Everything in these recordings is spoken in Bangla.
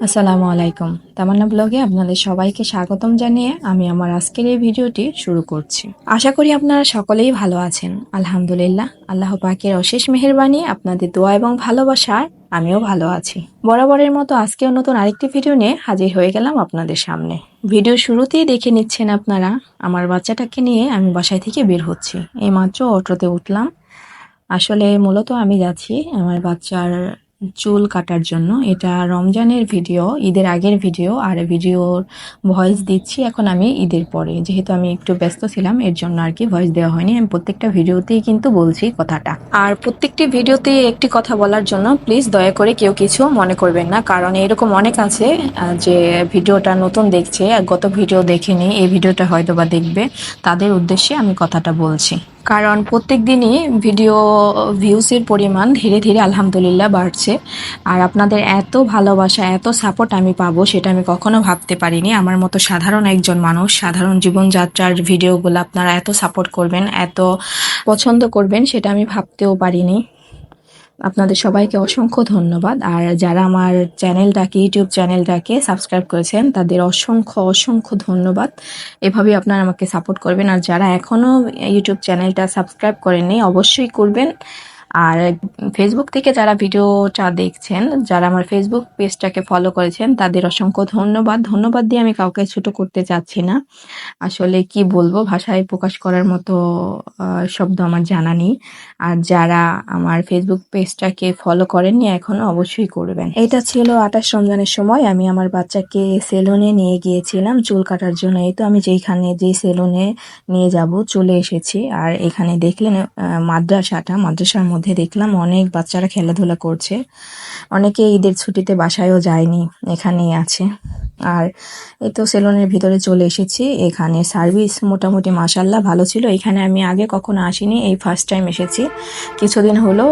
আসসালামু আলাইকুম। তামান্না ব্লগে আপনাদের সবাইকে স্বাগতম জানিয়ে আমি আমার আজকের এই ভিডিওটি শুরু করছি। আশা করি আপনারা সকলেই ভালো আছেন। আলহামদুলিল্লাহ, আল্লাহ পাকের অশেষ মেহেরবানি, আপনাদের দোয়া এবং ভালোবাসায় আমিও ভালো আছি। বরাবরের মতো আজকেও নতুন আরেকটি ভিডিও নিয়ে হাজির হয়ে গেলাম আপনাদের সামনে। ভিডিও শুরুতেই দেখে নিচ্ছেন আপনারা, আমার বাচ্চাটাকে নিয়ে আমি বাসায় থেকে বের হচ্ছি। এইমাত্র অটোতে উঠলাম। আসলে মূলত আমি যাচ্ছি আমার বাচ্চার চুল কাটার জন্য। এটা রমজানের ভিডিও, ঈদের আগের ভিডিও, আর ভিডিওর ভয়েস দিচ্ছি এখন আমি ঈদের পরে, যেহেতু আমি একটু ব্যস্ত ছিলাম এর জন্য আর কি ভয়েস দেওয়া হয়নি। আমি প্রত্যেকটা ভিডিওতেই কিন্তু বলছি কথাটা, আর প্রত্যেকটি ভিডিওতে একটি কথা বলার জন্য প্লিজ দয়া করে কেউ কিছু মনে করবেন না, কারণ এরকম অনেক আছে যে ভিডিওটা নতুন দেখছে, গত ভিডিও দেখেনি, এই ভিডিওটা হয়তো বা দেখবে, তাদের উদ্দেশ্যে আমি কথাটা বলছি। কারণ প্রত্যেক দিনই ভিডিও ভিউসের পরিমাণ ধীরে ধীরে আলহামদুলিল্লাহ বাড়ছে, আর আপনাদের এত ভালোবাসা, এত সাপোর্ট আমি পাবো সেটা আমি কখনো ভাবতে পারিনি। আমার মতো সাধারণ একজন মানুষ, সাধারণ জীবনযাত্রার ভিডিওগুলো আপনারা এত সাপোর্ট করবেন, এত পছন্দ করবেন, সেটা আমি ভাবতেও পারিনি। আপনাদের সবাইকে অসংখ্য ধন্যবাদ। আর যারা আমার চ্যানেলটাকে, ইউটিউব চ্যানেলটাকে সাবস্ক্রাইব করেছেন তাদের অসংখ্য অসংখ্য ধন্যবাদ। এভাবেই আপনারা আমাকে সাপোর্ট করবেন। আর যারা এখনও ইউটিউব চ্যানেলটা সাবস্ক্রাইব করেননি অবশ্যই করবেন। আর ফেসবুক থেকে যারা ভিডিওটা দেখছেন, যারা আমার ফেসবুক পেজটাকে ফলো করেছেন তাদের অসংখ্য ধন্যবাদ। ধন্যবাদ দিয়ে আমি কাউকে ছোট করতে চাচ্ছি না। আসলে কি বলবো, ভাষায় প্রকাশ করার মতো শব্দ আমার জানা নেই। আর যারা আমার ফেসবুক পেজটাকে ফলো করেননি এখনো অবশ্যই করবেন। এটা ছিল 28 রমজানের সময় আমি আমার বাচ্চাকে সেলুনে নিয়ে গিয়েছিলাম চুল কাটার জন্য। এই তো আমি যেই সেলুনে নিয়ে যাব চলে এসেছি। আর এখানে দেখলেন মাদ্রাসার মধ্যে দেখলাম অনেক বাচ্চারা খেলাধুলা করছে। অনেকে ঈদের ছুটিতে বাসায়ও যায়নি, এখানেই আছে। আর এই তো সেলুনের ভিতরে চলে এসেছি। এখানে সার্ভিস মোটামুটি মাশাল্লাহ ভালো ছিল। এখানে আমি আগে কখনো আসিনি, এই ফার্স্ট টাইম এসেছি। কিছুদিন হলো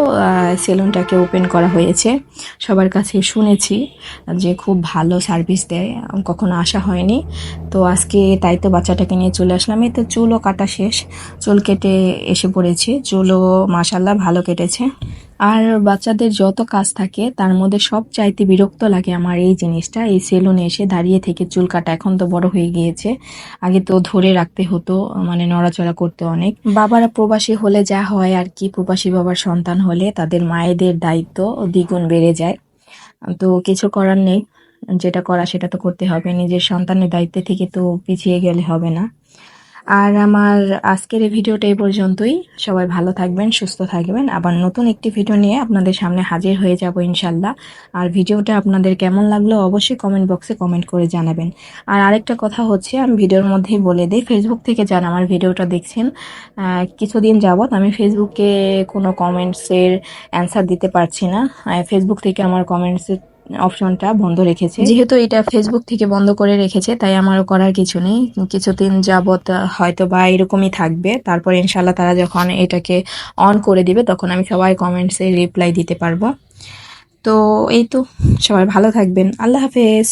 সেলুনটাকে ওপেন করা হয়েছে। সবার কাছে শুনেছি যে খুব ভালো সার্ভিস দেয়, কখনো আসা হয়নি। তো আজকে তাই তো বাচ্চাটাকে নিয়ে চলে আসলাম। এই তো চুলও কাটা শেষ, চুল কেটে এসে পড়েছি। চুলও মাশাল্লাহ ভালো কেটেছে। আর বাচ্চাদের যত কাজ থাকে তার মধ্যে সব চাইতে বিরক্ত লাগে আমার এই জিনিসটা, এই সেলুনে এসে দাঁড়িয়ে থেকে চুল কাটা। এখন তো বড় হয়ে গিয়েছে, আগে তো ধরে রাখতে হতো, মানে নড়াচড়া করতে অনেক। বাবারা প্রবাসী হলে যা হয় আর কি, প্রবাসী বাবার সন্তান হলে তাদের মায়েদের দায়িত্ব দ্বিগুণ বেড়ে যায়। তো কিছু করার নেই, যেটা করা সেটা তো করতে হবে। নিজের সন্তানের দায়িত্ব থেকে তো পিছিয়ে গেলে হবে না। আর আমার আজকের এই ভিডিওটা এই পর্যন্তই। সবাই ভালো থাকবেন, সুস্থ থাকবেন। আবার নতুন একটি ভিডিও নিয়ে আপনাদের সামনে হাজির হয়ে যাব ইনশাল্লাহ। আর ভিডিওটা আপনাদের কেমন লাগলো অবশ্যই কমেন্ট বক্সে কমেন্ট করে জানাবেন। আর আরেকটা কথা হচ্ছে, আমি ভিডিওর মধ্যেই বলে দিই, ফেসবুক থেকে যারা আমার ভিডিওটা দেখছেন, কিছুদিন যাবৎ আমি ফেসবুকে কোনো কমেন্টসের অ্যান্সার দিতে পারছি না। ফেসবুক থেকে আমার কমেন্টসের অপশনটা বন্ধ রেখেছে। যেহেতু এটা ফেসবুক থেকে বন্ধ করে রেখেছে তাই আমারও করার কিছু নেই। কিছুদিন যাবত হয়তো বা এরকমই থাকবে, তারপর ইনশাল্লাহ তারা যখন এটাকে অন করে দিবে তখন আমি সবাই কমেন্টসে রিপ্লাই দিতে পারবো। তো এই তো, সবাই ভালো থাকবেন। আল্লাহ হাফেজ।